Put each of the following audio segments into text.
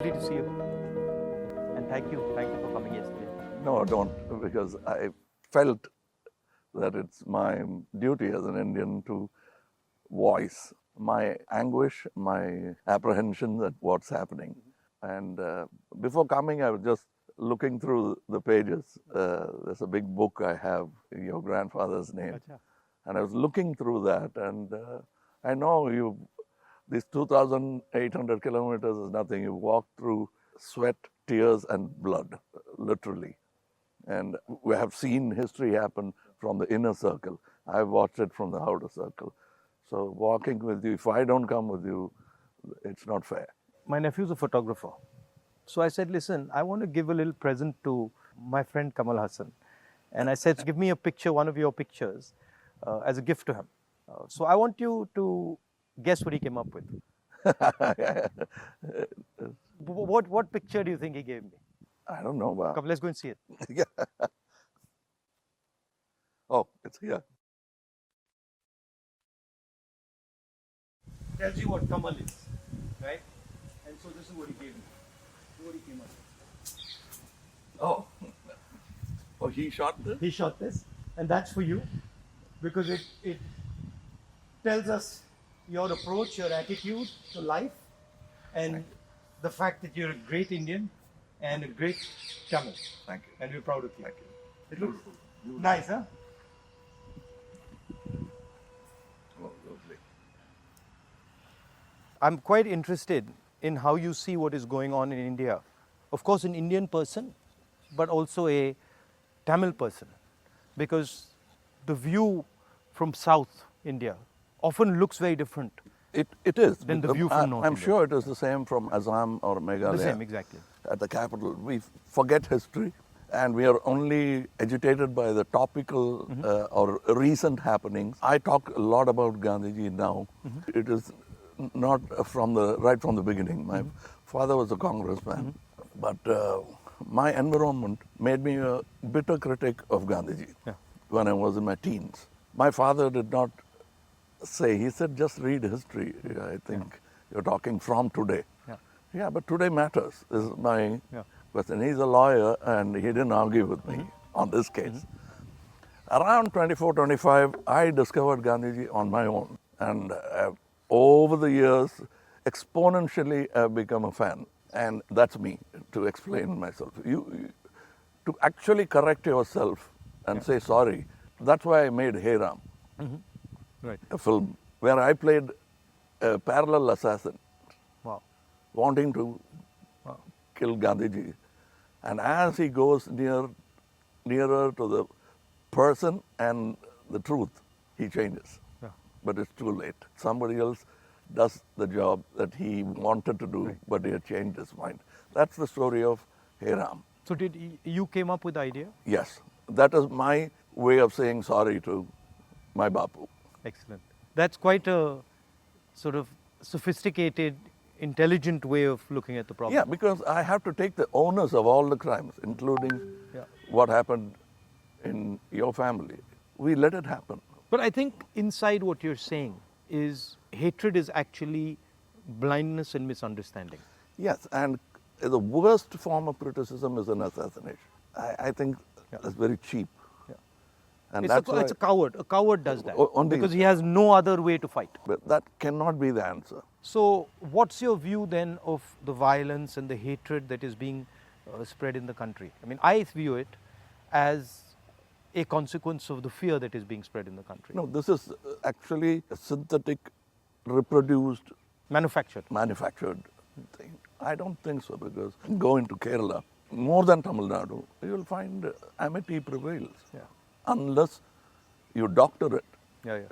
Lovely to see you. And thank you for coming yesterday. No, don't, because I felt that it's my duty as an Indian to voice my anguish, my apprehension at what's happening. And before coming, I was just looking through the pages. There's a big book I have, your grandfather's name. Acha. And I was looking through that, and I know these 2,800 kilometers is nothing. You walk through sweat, tears, and blood, literally. And we have seen history happen from the inner circle. I've watched it from the outer circle. So walking with you, if I don't come with you, it's not fair. My nephew's a photographer. So I said, listen, I want to give a little present to my friend Kamal Haasan. And I said, give me a picture, one of your pictures, as a gift to him. So I want you to guess what he came up with. What picture do you think he gave me? I don't know. Come, let's go and see it. Yeah. Oh, it's here. Tells you what Kamal is, right? And so this is what he gave me. What he came up with. Oh. Oh, he shot this? He shot this, and that's for you, because it tells us your approach, your attitude to life, and the fact that you're a great Indian and a great Tamil. Thank you. And we're proud of you. Thank you. It looks nice, huh? Oh, lovely. I'm quite interested in how you see what is going on in India. Of course, an Indian person, but also a Tamil person, because the view from South India often looks very different. It is. Then the view from North I'm India. sure it is the same from Assam or Meghalaya. The same, exactly. At the capital. We forget history, and we are only agitated by the topical or recent happenings. I talk a lot about Gandhiji now. It is not right from the beginning. My father was a congressman, but my environment made me a bitter critic of Gandhiji when I was in my teens. My father did not say, he said, just read history. I think you're talking from today. Yeah, but today matters, is my question. He's a lawyer, and he didn't argue with me on this case. Around 24, 25, I discovered Gandhiji on my own. And over the years, exponentially, I've become a fan. And that's me, to explain myself. To actually correct yourself and say sorry, that's why I made Hey Ram, Right. a film where I played a parallel assassin, Wow. wanting to kill Gandhiji. And as he goes nearer to the person and the truth, he changes. Yeah. But it's too late. Somebody else does the job that he wanted to do, but he had changed his mind. That's the story of Hey Ram. So you came up with the idea? Yes, that is my way of saying sorry to my Bapu. Excellent. That's quite a sort of sophisticated, intelligent way of looking at the problem. Yeah, because I have to take the onus of all the crimes, including what happened in your family. We let it happen. But I think inside what you're saying is hatred is actually blindness and misunderstanding. Yes, and the worst form of criticism is an assassination. I think that's very cheap. And It's a coward. A coward does that only, because he has no other way to fight. But that cannot be the answer. So what's your view then of the violence and the hatred that is being spread in the country? I mean, I view it as a consequence of the fear that is being spread in the country. No, this is actually a synthetic, reproduced, Manufactured thing. I don't think so, because go into Kerala, more than Tamil Nadu, you'll find amity prevails. Unless you doctor it.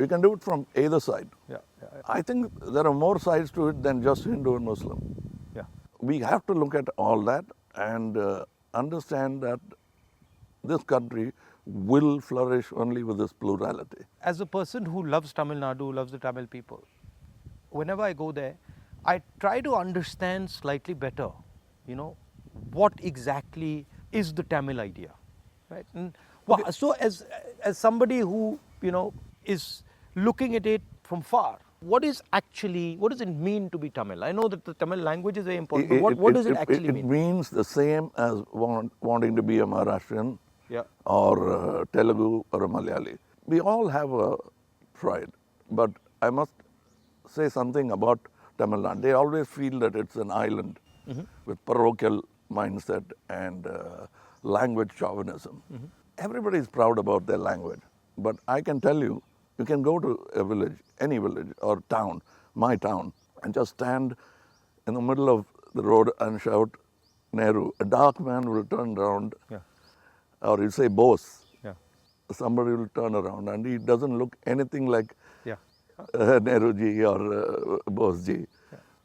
You can do it from either side. I think there are more sides to it than just Hindu and Muslim. We have to look at all that and understand that this country will flourish only with this plurality. As a person who loves Tamil Nadu, loves the Tamil people, whenever I go there, I try to understand slightly better, what exactly is the Tamil idea, right? And so as somebody who, is looking at it from far, what does it mean to be Tamil? I know that the Tamil language is very important, but what does it actually mean? It means the same as wanting to be a Maharashtrian Yeah. or Telugu or a Malayali. We all have a pride, but I must say something about Tamil Nadu. They always feel that it's an island with parochial mindset and language chauvinism. Everybody is proud about their language, but I can tell you, you can go to a village, any village or town, my town, and just stand in the middle of the road and shout Nehru. A dark man will turn around, or you say Bose. Somebody will turn around and he doesn't look anything like Nehruji or Bose-ji.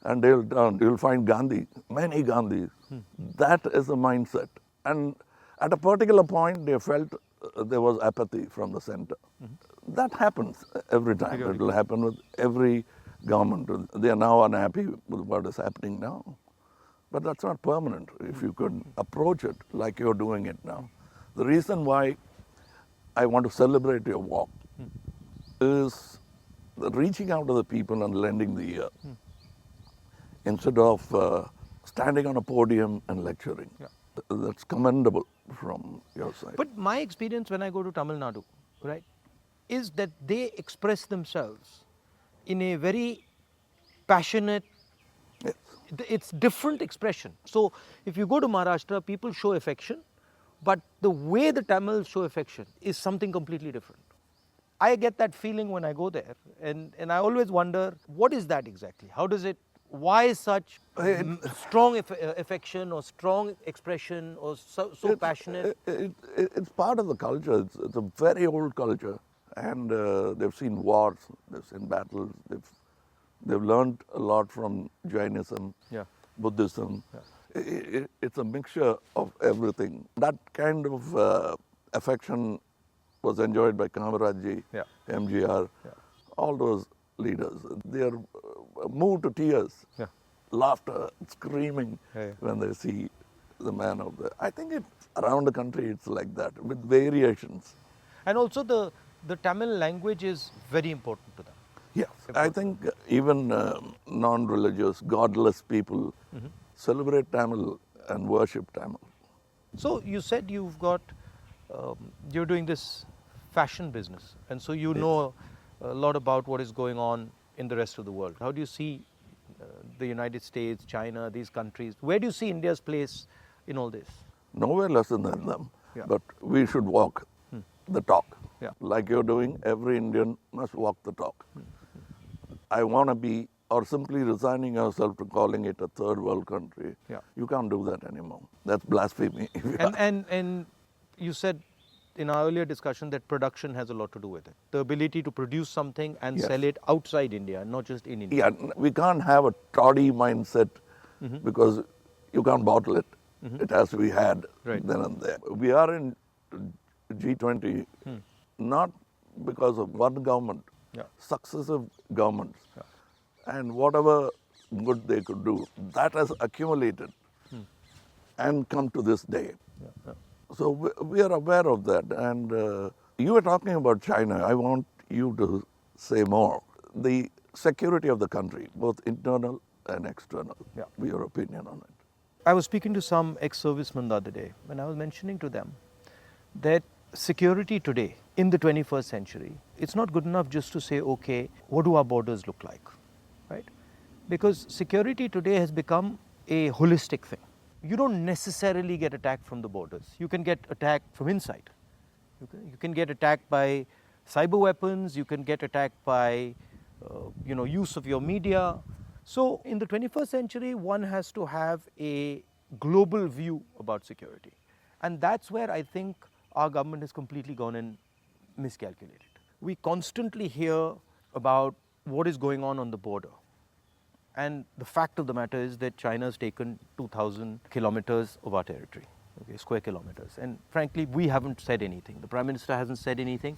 And they'll turn, you'll find Gandhi, many Gandhis. That is the mindset. And at a particular point, they felt there was apathy from the center. That happens every time. It will happen with every government. They are now unhappy with what is happening now. But that's not permanent if you could approach it like you're doing it now. The reason why I want to celebrate your walk is reaching out to the people and lending the ear instead of standing on a podium and lecturing. That's commendable from your side. But my experience when I go to Tamil Nadu, right, is that they express themselves in a very passionate, it's different expression. So if you go to Maharashtra, people show affection, but the way the Tamils show affection is something completely different. I get that feeling when I go there, and I always wonder, what is that exactly? How does it, why such strong affection or strong expression or so passionate? It's part of the culture. It's a very old culture, and they've seen wars, they've seen battles, they've learned a lot from Jainism, Buddhism. It's a mixture of everything. That kind of affection was enjoyed by Kamarajji, MGR, all those leaders. They are moved to tears, laughter, screaming when they see the man of the... I think around the country it's like that, with variations. And also the Tamil language is very important to them. Yes, I think even non-religious, godless people celebrate Tamil and worship Tamil. So you said you've got, you're doing this fashion business, and so you know a lot about what is going on in the rest of the world. How do you see the United States, China, these countries? Where do you see India's place in all this? Nowhere less than them, but we should walk the talk. Like you're doing, every Indian must walk the talk. I want to be, or simply resigning yourself to calling it a third world country. You can't do that anymore. That's blasphemy. And you said in our earlier discussion that production has a lot to do with it. The ability to produce something and sell it outside India, not just in India. We can't have a toddy mindset because you can't bottle it. It has to be had then and there. We are in G20 not because of one government, successive governments, and whatever good they could do, that has accumulated and come to this day. So we are aware of that. And you were talking about China. I want you to say more. The security of the country, both internal and external. Your opinion on it. I was speaking to some ex-servicemen the other day, and I was mentioning to them that security today in the 21st century, it's not good enough just to say, okay, what do our borders look like, right? Because security today has become a holistic thing. You don't necessarily get attacked from the borders. You can get attacked from inside. You can get attacked by cyber weapons. You can get attacked by, use of your media. So in the 21st century, one has to have a global view about security. And that's where I think our government has completely gone and miscalculated. We constantly hear about what is going on the border. And the fact of the matter is that China has taken 2,000 kilometers of our territory, square kilometers. And frankly, we haven't said anything. The Prime Minister hasn't said anything.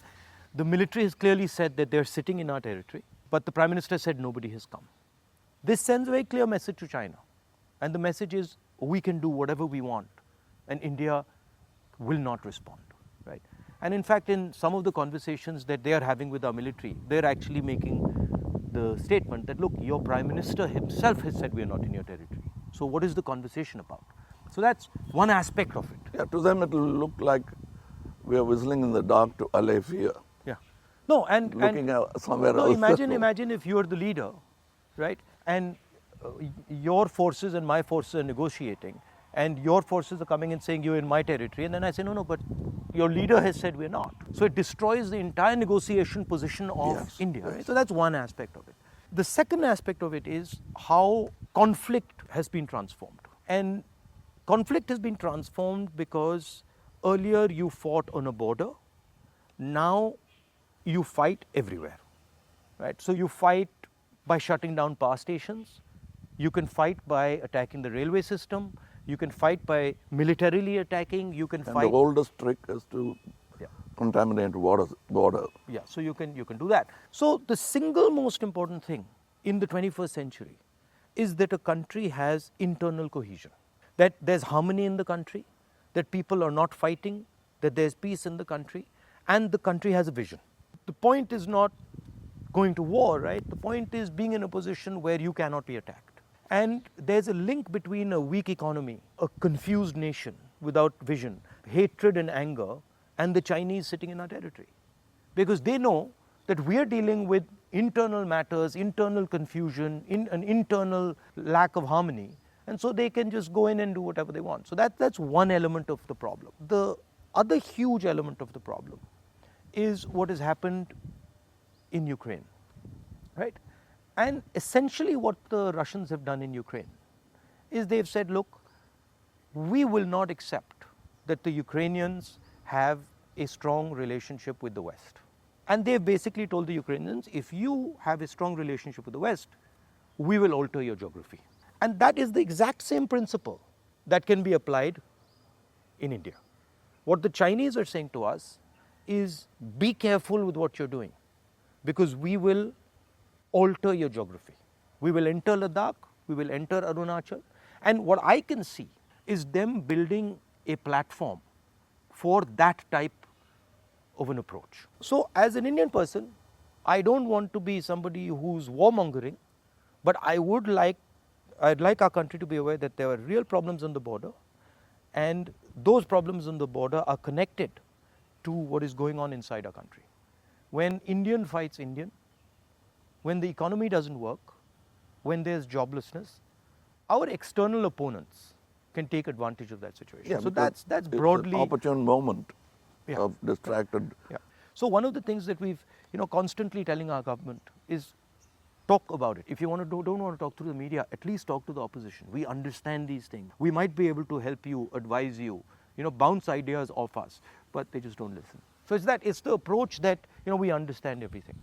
The military has clearly said that they're sitting in our territory, but the Prime Minister said nobody has come. This sends a very clear message to China. And the message is, we can do whatever we want, and India will not respond, right? And in fact, in some of the conversations that they are having with our military, they're actually making the statement that, look, your Prime Minister himself has said we are not in your territory. So what is the conversation about? So that's one aspect of it. Yeah, to them it will look like we are whistling in the dark to allay fear. Yeah. No, and Looking somewhere no, else. imagine if you are the leader, right? And your forces and my forces are negotiating, and your forces are coming and saying you're in my territory, and then I say no, but your leader has said we're not. So it destroys the entire negotiation position of Yes, India. yes. Right? So that's one aspect of it. The second aspect of it is how conflict has been transformed, and conflict has been transformed because earlier you fought on a border, now you fight everywhere, right? So you fight by shutting down power stations, you can fight by attacking the railway system, you can fight by militarily attacking, you can And fight. the oldest trick is to Yeah. contaminate border. Yeah, so you can do that. So the single most important thing in the 21st century is that a country has internal cohesion, that there's harmony in the country, that people are not fighting, that there's peace in the country, and the country has a vision. The point is not going to war, right? The point is being in a position where you cannot be attacked. And there's a link between a weak economy, a confused nation without vision, hatred and anger, and the Chinese sitting in our territory. Because they know that we are dealing with internal matters, internal confusion, an internal lack of harmony, and so they can just go in and do whatever they want. So that's one element of the problem. The other huge element of the problem is what has happened in Ukraine, right? And essentially what the Russians have done in Ukraine is they've said, look, we will not accept that the Ukrainians have a strong relationship with the West. And they've basically told the Ukrainians, if you have a strong relationship with the West, we will alter your geography. And that is the exact same principle that can be applied in India. What the Chinese are saying to us is, be careful with what you're doing, because we will alter your geography. We will enter Ladakh, we will enter Arunachal, and what I can see is them building a platform for that type of an approach. So as an Indian person, I don't want to be somebody who's warmongering, but I'd like our country to be aware that there are real problems on the border, and those problems on the border are connected to what is going on inside our country. When Indian fights Indian, when the economy doesn't work, when there's joblessness, our external opponents can take advantage of that situation. Yeah, so because that's it's broadly an opportune moment Yeah. of distracted. Yeah. So one of the things that we've constantly telling our government is talk about it. If you don't want to talk through the media, at least talk to the opposition. We understand these things. We might be able to help you, advise you, bounce ideas off us, but they just don't listen. So it's the approach that we understand everything.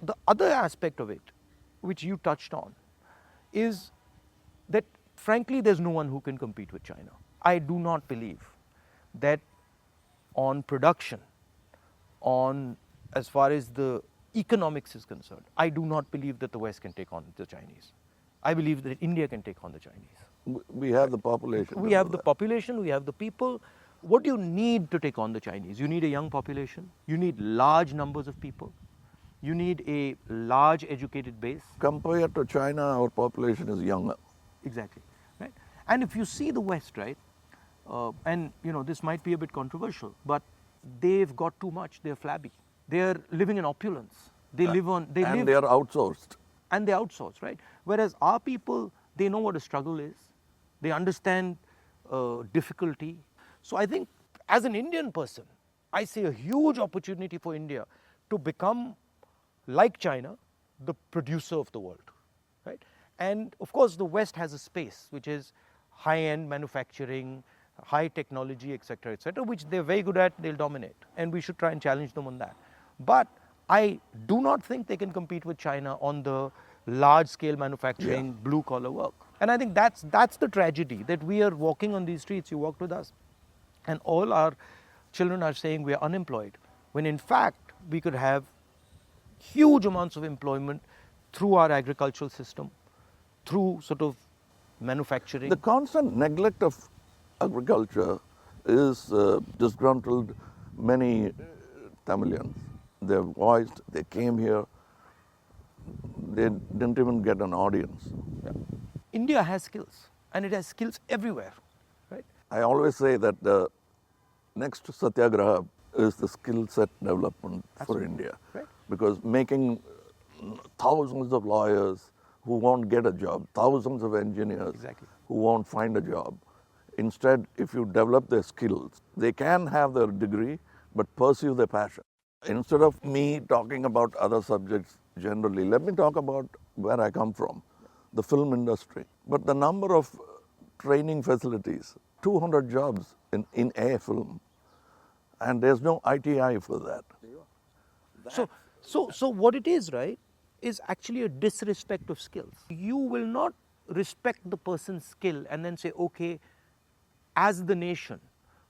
The other aspect of it, which you touched on, is that frankly there's no one who can compete with China. I do not believe that on production, on as far as the economics is concerned, I do not believe that the West can take on the Chinese. I believe that India can take on the Chinese. We have the population. We have the population, we have the people. What do you need to take on the Chinese? You need a young population, you need large numbers of people, you need a large educated base. Compared to China, our population is younger. Exactly, right? And if you see the West, right, and this might be a bit controversial, but they've got too much. They're flabby. They're living in opulence. They live on. They are outsourced. And they outsource, right? Whereas our people, they know what a struggle is. They understand difficulty. So I think, as an Indian person, I see a huge opportunity for India to become, like China, the producer of the world, right? And of course, the West has a space which is high-end manufacturing, high technology, etc., which they're very good at. They'll dominate, and we should try and challenge them on that. But I do not think they can compete with China on the large-scale manufacturing, blue-collar work. And I think that's the tragedy, that we are walking on these streets. You walked with us, and all our children are saying we are unemployed, when in fact we could have huge amounts of employment through our agricultural system, through sort of manufacturing. The constant neglect of agriculture is disgruntled many Tamilians. They're voiced, they came here, they didn't even get an audience. India has skills, and it has skills everywhere, right? I always say that the next Satyagraha is the skill set development for India. Right. Because making thousands of lawyers who won't get a job, thousands of engineers Exactly. who won't find a job. Instead, if you develop their skills, they can have their degree but pursue their passion. Instead of me talking about other subjects generally, let me talk about where I come from, the film industry. But the number of training facilities, 200 jobs in a film, and there's no ITI for that. So what it is, right, is actually a disrespect of skills. You will not respect the person's skill and then say, okay, as the nation,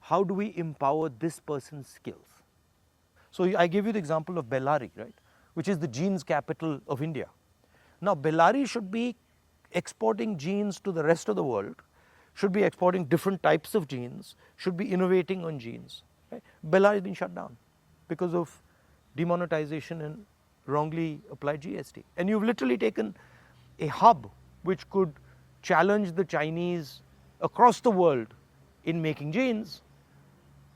how do we empower this person's skills? So I gave you the example of Bellary, right, which is the jeans capital of India. Now, Bellary should be exporting jeans to the rest of the world, should be exporting different types of jeans, should be innovating on jeans. Right? Bellary has been shut down because of demonetization and wrongly applied GST. And you've literally taken a hub which could challenge the Chinese across the world in making jeans,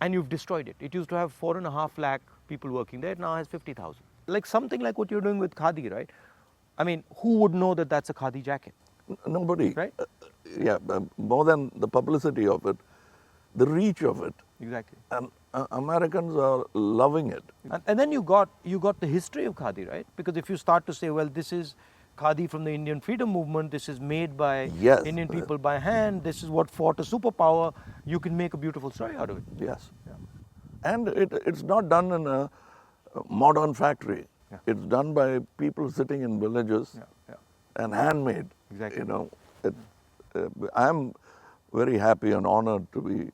and you've destroyed it. It used to have 4.5 lakh people working there, it now has 50,000. Like something like what you're doing with Khadi, right? I mean, who would know that that's a Khadi jacket? Nobody. Right? More than the publicity of it, the reach of it. Exactly. And Americans are loving it. And then you got the history of Khadi, right? Because if you start to say, well, this is Khadi from the Indian freedom movement, this is made by Yes. Indian people by hand, this is what fought a superpower, you can make a beautiful story out of it. Yes. And it's not done in a modern factory. Yeah. It's done by people sitting in villages and handmade. Exactly. You know, I'm very happy and honored to be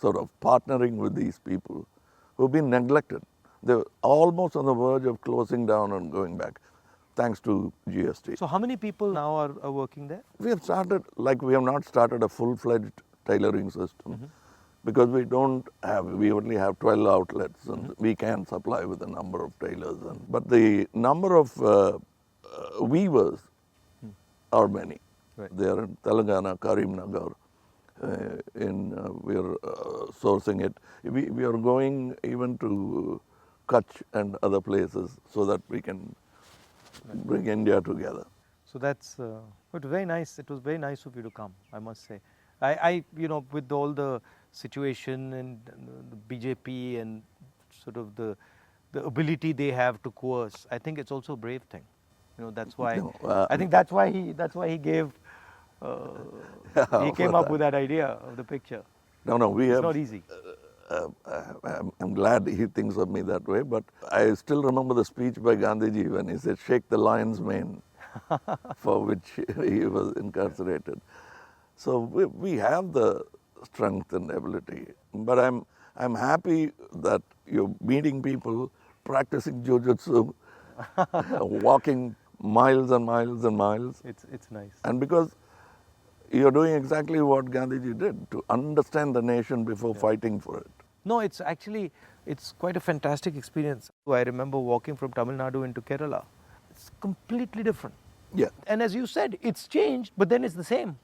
sort of partnering with these people who've been neglected. They're almost on the verge of closing down and going back, thanks to GST. So how many people now are working there? We have started, like we have not started a full-fledged tailoring system because we only have 12 outlets and we can supply with a number of tailors. But the number of weavers are many. Right. They are in Telangana, Karimnagar. We are sourcing it. We are going even to Kutch and other places so that we can bring India together. So that's it was very nice. It was very nice of you to come, I must say. I with all the situation and the BJP and sort of the ability they have to coerce, I think it's also a brave thing. That's why I think that's why he gave. He came up with that idea of the picture. No, It's not easy. I'm glad he thinks of me that way, but I still remember the speech by Gandhiji when he said, "Shake the lion's mane," for which he was incarcerated. So we have the strength and ability. But I'm happy that you're meeting people, practicing jujitsu, walking miles and miles and miles. It's nice. And because you're doing exactly what Gandhiji did, to understand the nation before fighting for it. No, it's quite a fantastic experience. I remember walking from Tamil Nadu into Kerala. It's completely different. Yeah. And as you said, it's changed, but then it's the same.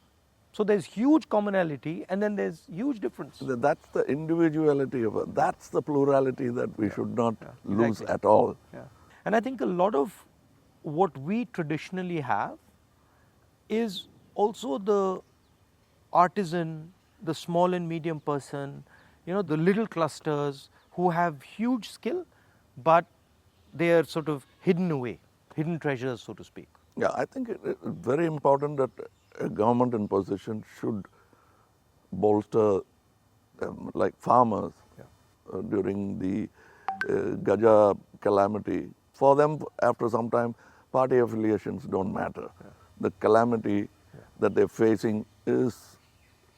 So there's huge commonality and then there's huge difference. That's the individuality of it. That's the plurality that we should not lose exactly. at all. Yeah. And I think a lot of what we traditionally have is also the artisan, the small and medium person, the little clusters who have huge skill, but they are sort of hidden away, hidden treasures, so to speak. Yeah, I think it's very important that a government in position should bolster like farmers during the Gaja calamity. For them, after some time, party affiliations don't matter. The calamity that they're facing is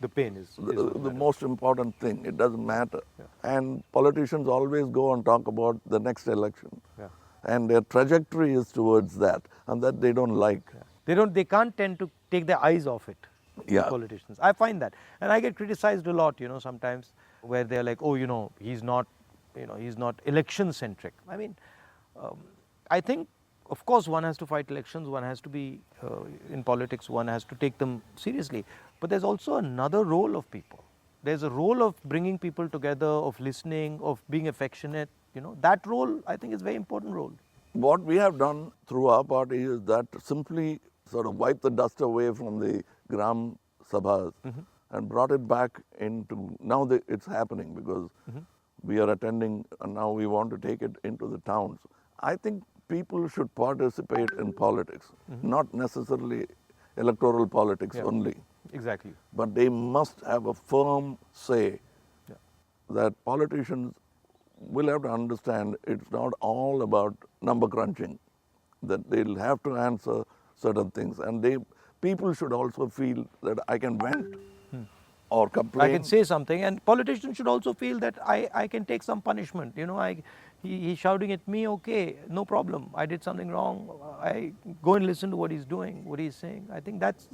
the pain is the most important thing. It doesn't matter. And politicians always go and talk about the next election. And their trajectory is towards that, and that they don't like. They can't tend to take their eyes off it. Politicians. I find that. And I get criticized a lot, sometimes where they're like, he's not election centric. I mean, I think of course, one has to fight elections, one has to be in politics, one has to take them seriously. But there's also another role of people. There's a role of bringing people together, of listening, of being affectionate. That role, I think, is a very important role. What we have done through our party is that simply sort of wipe the dust away from the Gram Sabhas and brought it back into, now it's happening because we are attending and now we want to take it into the towns. I think people should participate in politics, not necessarily electoral politics only. Exactly. But they must have a firm say that politicians will have to understand it's not all about number crunching, that they'll have to answer certain things. And people should also feel that I can vent or complain. I can say something, and politicians should also feel that I can take some punishment. He's shouting at me, okay, no problem. I did something wrong. I go and listen to what he's doing, what he's saying. I think that's,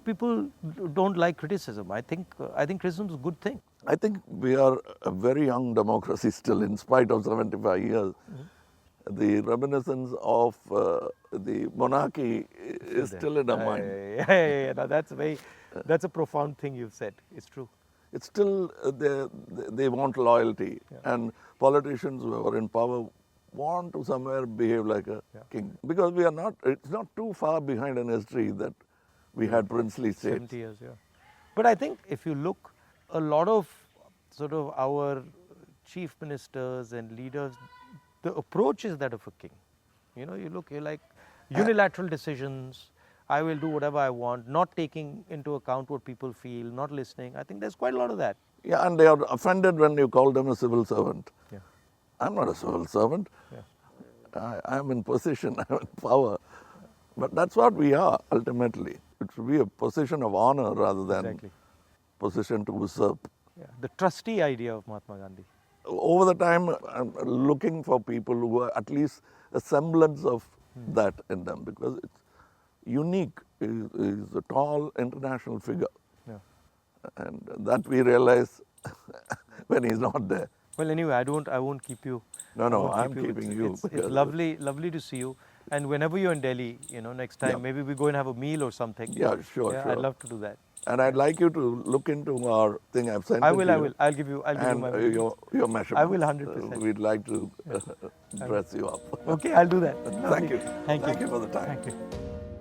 people don't like criticism. I think criticism is a good thing. I think we are a very young democracy still, in spite of 75 years. The reminiscence of the monarchy is still in our mind. Yeah. No, that's a profound thing you've said. It's true. It's still, they want loyalty. And politicians who are in power want to somewhere behave like a king. Because it's not too far behind in history that we had princely states. 70 years, yeah. But I think if you look, a lot of sort of our chief ministers and leaders, the approach is that of a king. You're like unilateral decisions. I will do whatever I want, not taking into account what people feel, not listening. I think there's quite a lot of that. Yeah, and they are offended when you call them a civil servant. Yeah. I'm not a civil servant. Yeah. I'm in position, I'm in power. But that's what we are, ultimately. It should be a position of honor rather than position to usurp. Yeah. The trustee idea of Mahatma Gandhi. Over the time, I'm looking for people who are at least a semblance of that in them, because it's unique. He's a tall international figure. Yeah. And that we realize when he's not there. Well, anyway, I won't keep you. No, I'm keeping you. It's lovely to see you. And whenever you're in Delhi, next time, maybe we go and have a meal or something. Yeah, sure. I'd love to do that. And I'd like you to look into our thing I've sent I you. will. I'll give you my your measurements. I will 100%. We'd like to dress you up. Okay, I'll do that. Thank you. Thank you. Thank you for the time. Thank you.